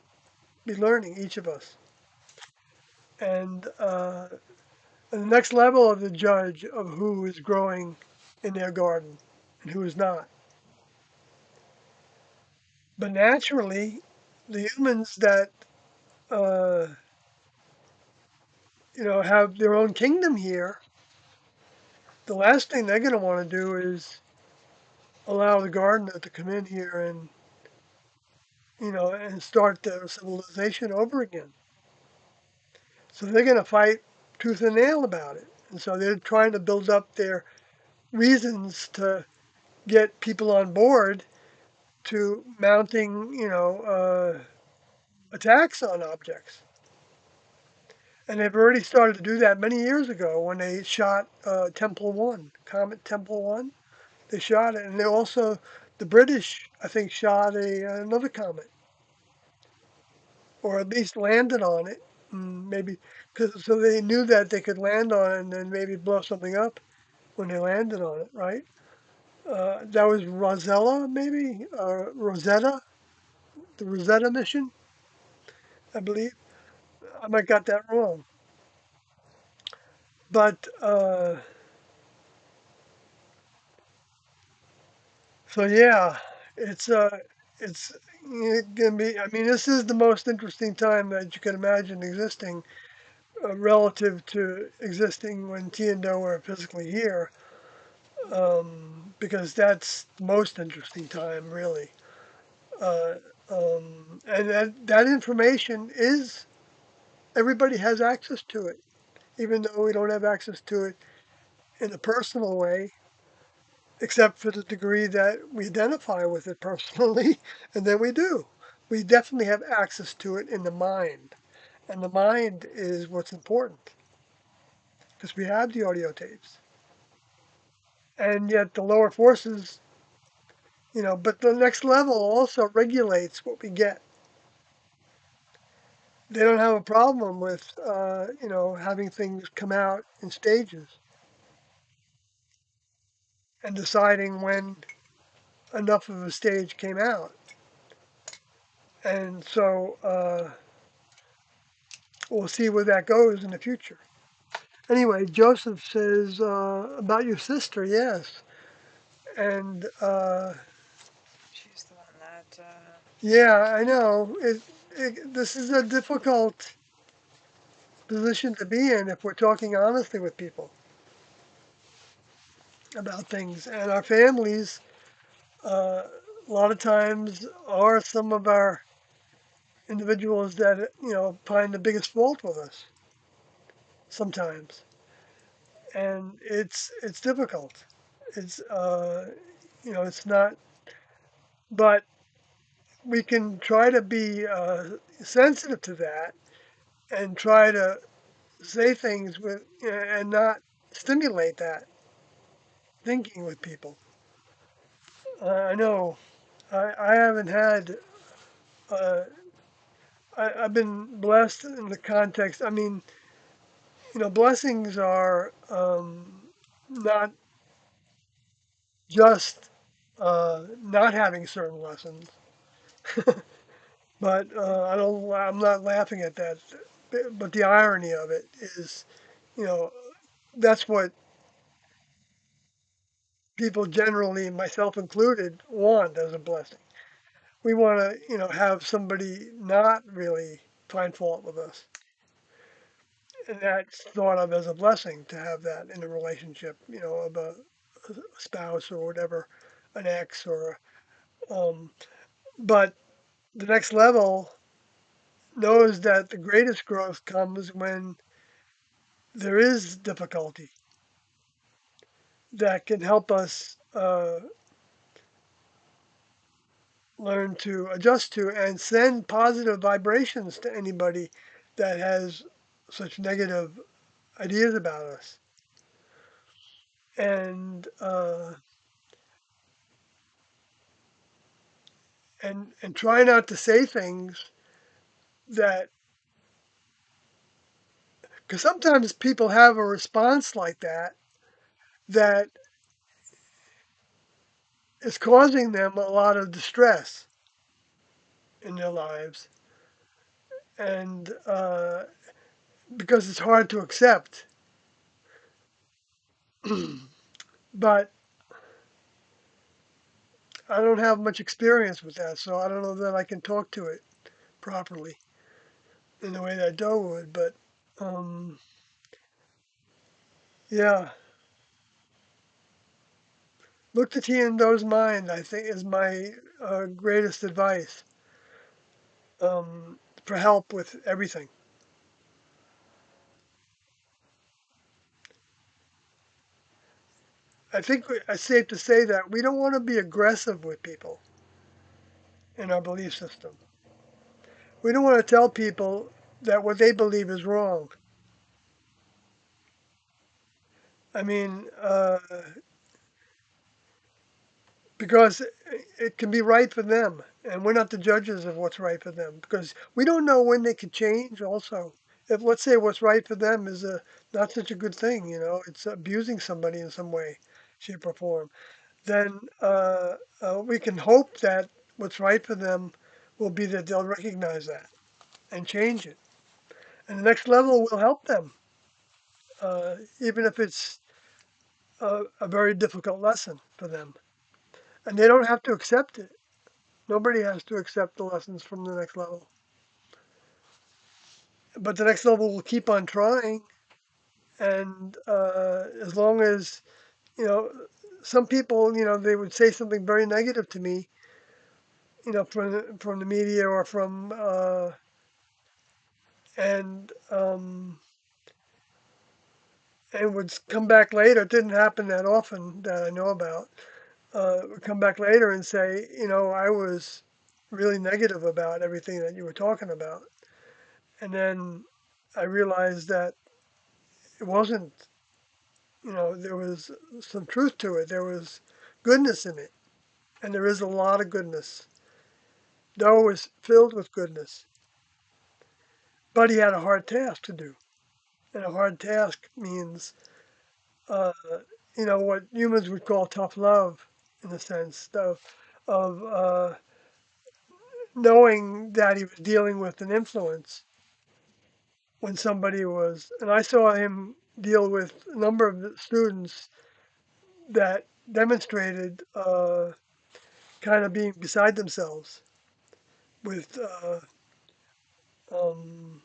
S1: be learning, each of us. And the next level of the judge of who is growing in their garden and who is not. But naturally, the humans that uh, have their own kingdom here, the last thing they're going to want to do is allow the gardener to come in here and start their civilization over again. So they're going to fight tooth and nail about it. And so they're trying to build up their reasons to get people on board to mounting, attacks on objects. And they've already started to do that many years ago when they shot Temple 1, Comet Temple 1. They shot it. And they also, the British, I think, shot another comet, or at least landed on it. Maybe, so they knew that they could land on it and then maybe blow something up when they landed on it, right? That was Rosella, maybe? Rosetta, the Rosetta mission, I believe. I might got that wrong. But so yeah, it's it's gonna be. I mean, this is the most interesting time that you can imagine existing, relative to existing when T and Do were physically here, because that's the most interesting time, really. Uh, and that information is everybody has access to it, even though we don't have access to it in a personal way, except for the degree that we identify with it personally, and then we do. We definitely have access to it in the mind, and the mind is what's important because we have the audio tapes, and yet the lower forces, but the next level also regulates what we get. They don't have a problem with, having things come out in stages and deciding when enough of a stage came out. And so we'll see where that goes in the future. Anyway, Joseph says about your sister, yes. And
S2: She's the one that.
S1: yeah, I know. This is a difficult position to be in if we're talking honestly with people about things. And our families, uh, a lot of times, are some of our individuals that, find the biggest fault with us sometimes. And it's difficult. It's, it's not, but we can try to be sensitive to that and try to say things with and not stimulate that thinking with people. I know I haven't had. Uh, I've been blessed in the context. I mean, blessings are not just not having certain lessons, but I don't. I'm not laughing at that. but the irony of it is, you know, that's what people generally, myself included, want as a blessing. We want to, have somebody not really find fault with us. And that's thought of as a blessing to have that in a relationship, of a spouse or whatever, an ex or, but the next level knows that the greatest growth comes when there is difficulty that can help us learn to adjust to and send positive vibrations to anybody that has such negative ideas about us. And uh, and and try not to say things that, because sometimes people have a response like that that is causing them a lot of distress in their lives, and because it's hard to accept. But I don't have much experience with that, so I don't know that I can talk to it properly in the way that Doe would. But um, yeah, look to T and Doe's mind, I think, is my greatest advice for help with everything. I think it's safe to say that we don't want to be aggressive with people in our belief system. We don't want to tell people that what they believe is wrong. I mean, because it can be right for them, and we're not the judges of what's right for them because we don't know when they could change. Also, if let's say what's right for them is a not such a good thing, it's abusing somebody in some way, shape, or form, then we can hope that what's right for them will be that they'll recognize that and change it. And the next level will help them, even if it's a very difficult lesson for them. And they don't have to accept it. Nobody has to accept the lessons from the next level. But the next level will keep on trying. And as long as, you know, some people, they would say something very negative to me, from the media or from, and and would come back later. It didn't happen that often that I know about. Would come back later and say, I was really negative about everything that you were talking about. And then I realized that it wasn't, there was some truth to it. There was goodness in it. And there is a lot of goodness. Noah was filled with goodness. But he had a hard task to do. And a hard task means, uh, what humans would call tough love, in the sense of knowing that he was dealing with an influence when somebody was, and I saw him deal with a number of the students that demonstrated kind of being beside themselves with um,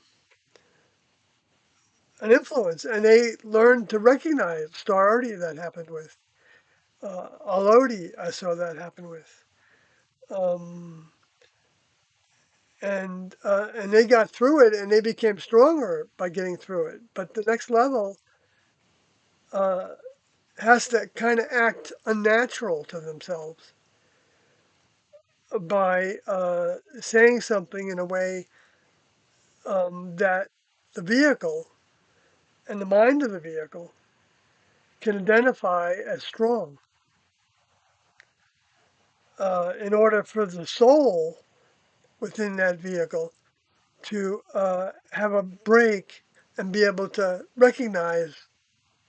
S1: an influence, and they learned to recognize Starardi that happened with, Alodi I saw that happen with, um, and they got through it, and they became stronger by getting through it. But the next level uh, has to kind of act unnatural to themselves by saying something in a way that the vehicle and the mind of the vehicle can identify as strong, in order for the soul within that vehicle to have a break and be able to recognize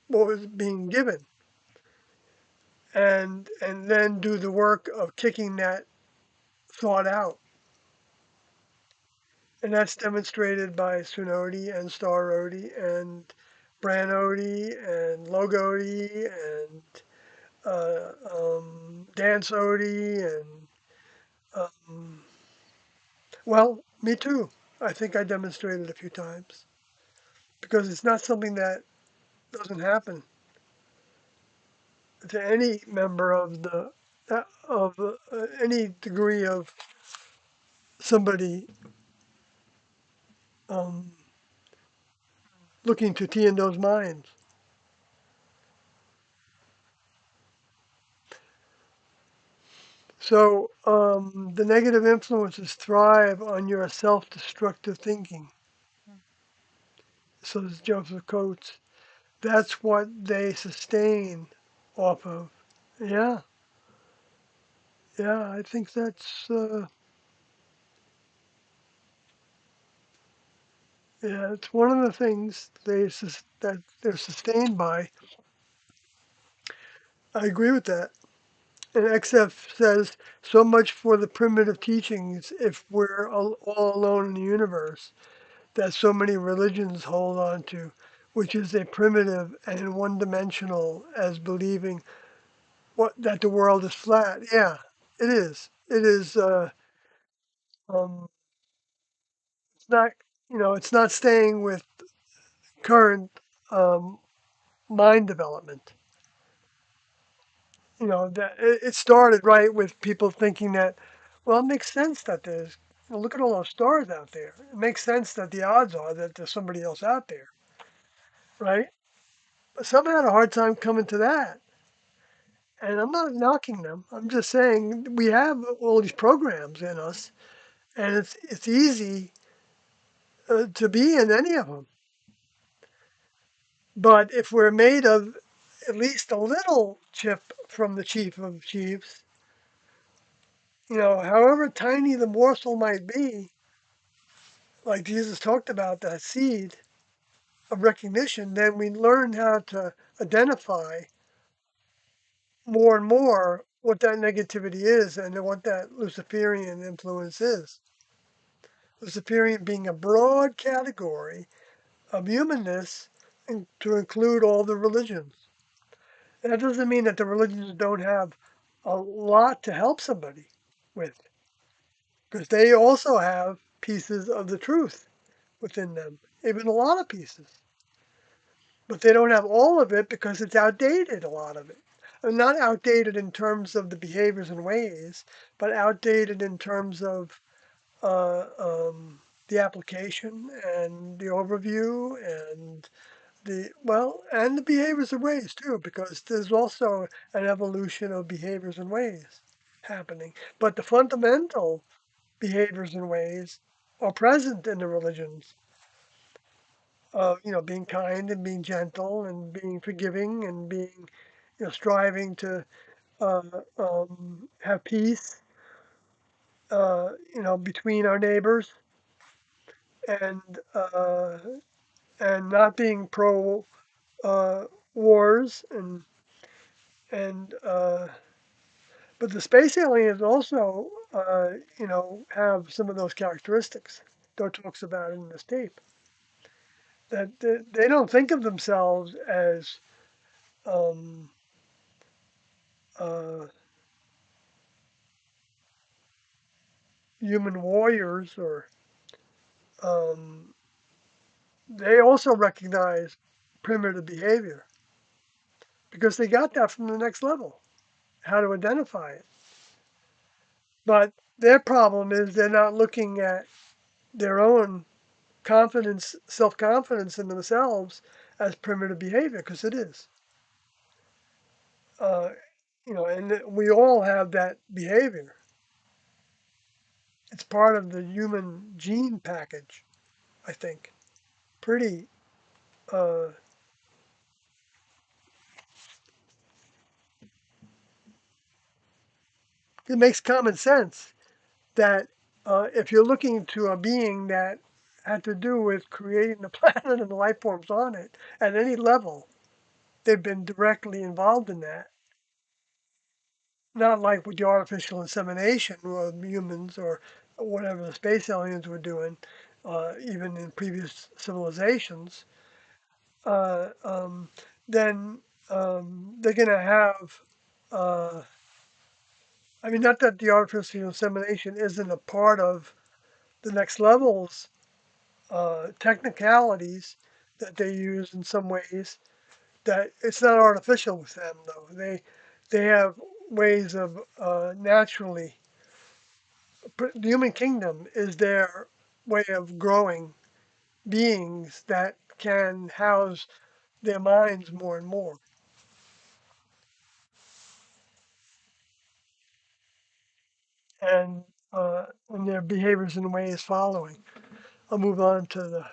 S1: what was being given, and then do the work of kicking that thought out. And that's demonstrated by Sunodi and Starodi and Branodi and Logodi and Dance Odi and um, well, me too. I think I demonstrated a few times because it's not something that doesn't happen to any member of the of any degree of somebody um, looking to Tiendo's minds. So the negative influences thrive on your self-destructive thinking.
S2: Mm.
S1: Says Joseph Coates. That's what they sustain off of. Yeah, yeah, I think that's yeah, it's one of the things that they're sustained by. I agree with that. And XF says so much for the primitive teachings if we're all alone in the universe that so many religions hold on to, which is a primitive and one dimensional as believing what that the world is flat. Yeah, it is. It is. Um, it's not. It's not staying with current um, mind development. That it started right with people thinking that, well, it makes sense that look at all those stars out there. It makes sense that the odds are that there's somebody else out there, right? But some had a hard time coming to that. And I'm not knocking them. I'm just saying we have all these programs in us, and it's easy to be in any of them. But if we're made of at least a little chip from the chief of chiefs, however tiny the morsel might be, like Jesus talked about that seed of recognition, then we learn how to identify more and more what that negativity is and what that Luciferian influence is. Luciferian being a broad category of humanness and to include all the religions. And that doesn't mean that the religions don't have a lot to help somebody with, because they also have pieces of the truth within them, even a lot of pieces. But they don't have all of it because it's outdated, a lot of it. And not outdated in terms of the behaviors and ways, but outdated in terms of uh, um, the application and the overview and and the behaviors and ways too, because there's also an evolution of behaviors and ways happening. But the fundamental behaviors and ways are present in the religions of being kind and being gentle and being forgiving and being striving to uh, have peace between our neighbors and uh, and not being pro uh, wars and but the space aliens also have some of those characteristics. Doe talks about in this tape that they don't think of themselves as um, uh, human warriors or um, they also recognize primitive behavior because they got that from the next level, how to identify it. But their problem is they're not looking at their own confidence, self confidence in themselves as primitive behavior because it is. Uh, and we all have that behavior. It's part of the human gene package, I think. Pretty, uh, it makes common sense that if you're looking to a being that had to do with creating the planet and the life forms on it at any level, they've been directly involved in that. Not like with the artificial insemination of humans or whatever the space aliens were doing. even in previous civilizations, uh, um, then they're going to have. Uh, I mean, not that the artificial insemination isn't a part of the next levels technicalities that they use in some ways. That it's not artificial with them though. They have ways of naturally. The human kingdom is their way of growing beings that can house their minds more and more, and their behaviors and ways following. I'll move on to the.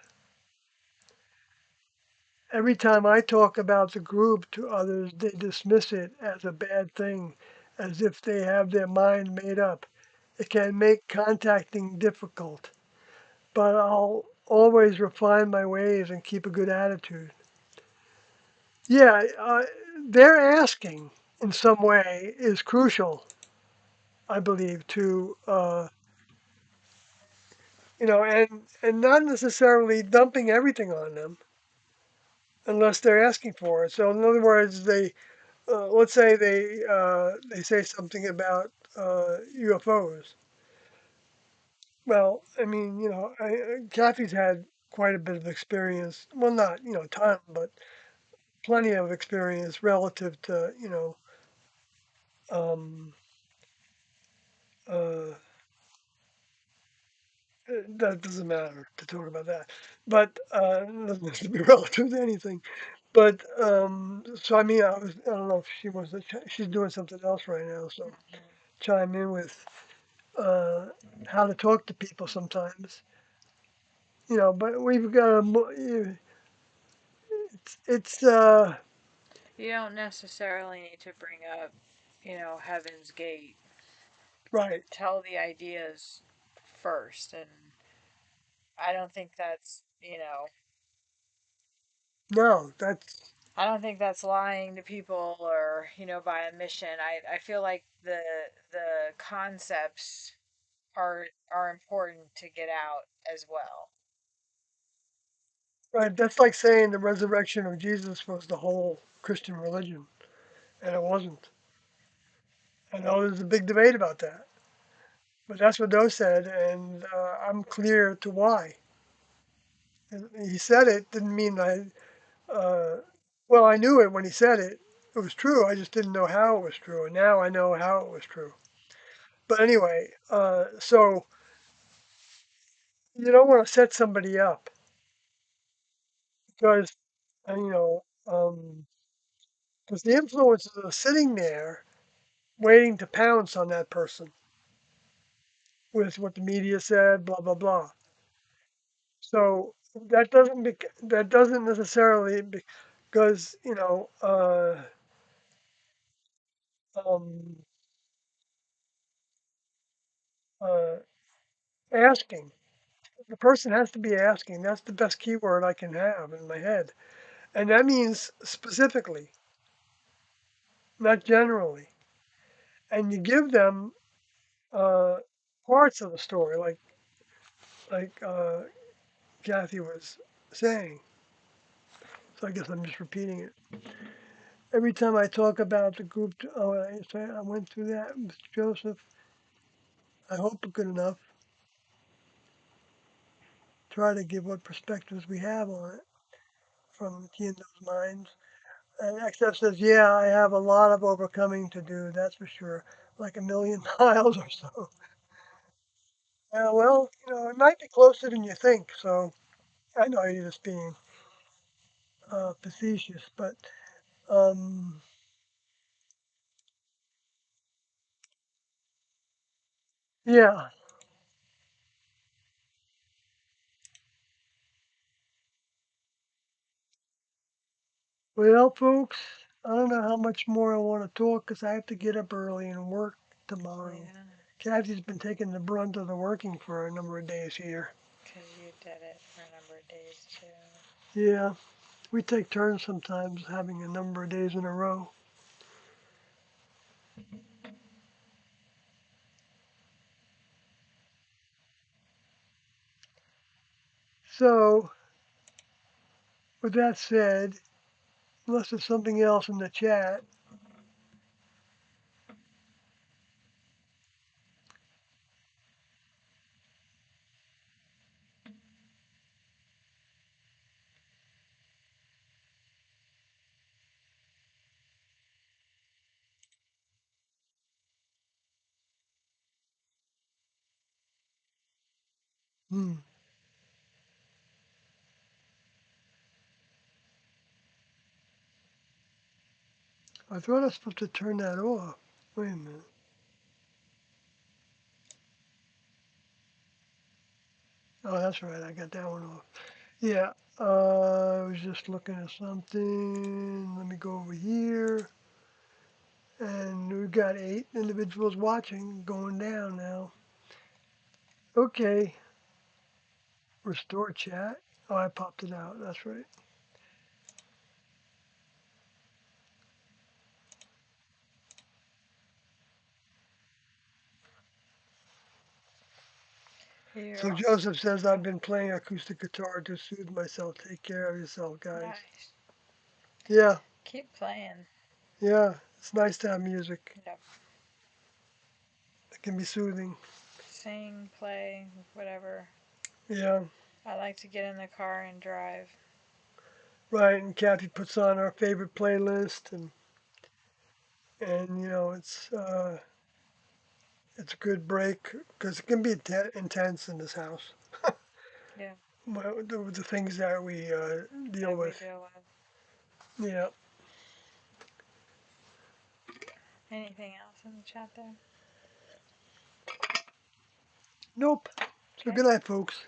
S1: Every time I talk about the group to others, they dismiss it as a bad thing, as if they have their mind made up. It can make contacting difficult, but I'll always refine my ways and keep a good attitude. Yeah, their asking in some way is crucial, I believe, to and not necessarily dumping everything on them unless they're asking for it. So, in other words, let's say they say something about UFOs. Well, I mean, Kathy's had quite a bit of experience. Well, not ton, but plenty of experience relative to um, uh, that doesn't matter to talk about that. But it doesn't have to be relative to anything. But so I mean, I don't know if she wants to. She's doing something else right now, so chime in with uh, how to talk to people sometimes. But we've got it's
S2: You don't necessarily need to bring up, Heaven's Gate.
S1: right.
S2: Tell the ideas first, and I don't think
S1: No, that's
S2: I don't think that's lying to people or, by omission. I feel like the concepts are important to get out as well.
S1: right. That's like saying the resurrection of Jesus was the whole Christian religion, and it wasn't. I know there's a big debate about that, but that's what Doe said, and I'm clear to why. And he said it didn't mean well, I knew it when he said it. It was true. I just didn't know how it was true, and now I know how it was true. But anyway, so you don't want to set somebody up because, uh, you know, um, because the influences are sitting there waiting to pounce on that person with what the media said, blah blah blah. So that doesn't necessarily because um, uh, asking. The person has to be asking. That's the best keyword I can have in my head, and that means specifically, not generally. And you give them uh, parts of the story, like Kathy was saying. So I guess I'm just repeating it. Every time I talk about the group, I say I went through that, Mr. Joseph. I hope good enough. Try to give what perspectives we have on it from Kingdom's minds. And XF says, yeah, I have a lot of overcoming to do, that's for sure. Like a million miles or so. Well, it might be closer than you think. So I know you're just being facetious, but um, yeah. Well, folks, I don't know how much more I want to talk because I have to get up early and work tomorrow.
S2: Yeah,
S1: Kathy's been taking the brunt of the working for a number of days here.
S2: because you did it for a number of days too.
S1: Yeah, we take turns sometimes having a number of days in a row. So, with that said, unless there's something else in the chat, hmm, I thought I was supposed to turn that off. Wait a minute. Oh, that's right. I got that one off. Yeah. I was just looking at something. Let me go over here. And we've got 8 individuals watching, going down now. Okay. Restore chat. Oh, I popped it out. That's right. So
S2: You're
S1: Joseph says, I've been playing acoustic guitar to soothe myself. Take care of yourself, guys.
S2: nice.
S1: Yeah,
S2: Keep playing.
S1: yeah. It's nice to have music.
S2: Yep.
S1: It can be soothing.
S2: Sing, play, whatever.
S1: Yeah,
S2: I like to get in the car and drive.
S1: right. And Kathy puts on our favorite playlist, and it's a good break because it can be intense in this house.
S2: Yeah,
S1: Well, the things that we deal
S2: that we
S1: with.
S2: deal with.
S1: Yeah.
S2: Anything else in the chat there?
S1: Nope. So
S2: Okay.
S1: good night, folks.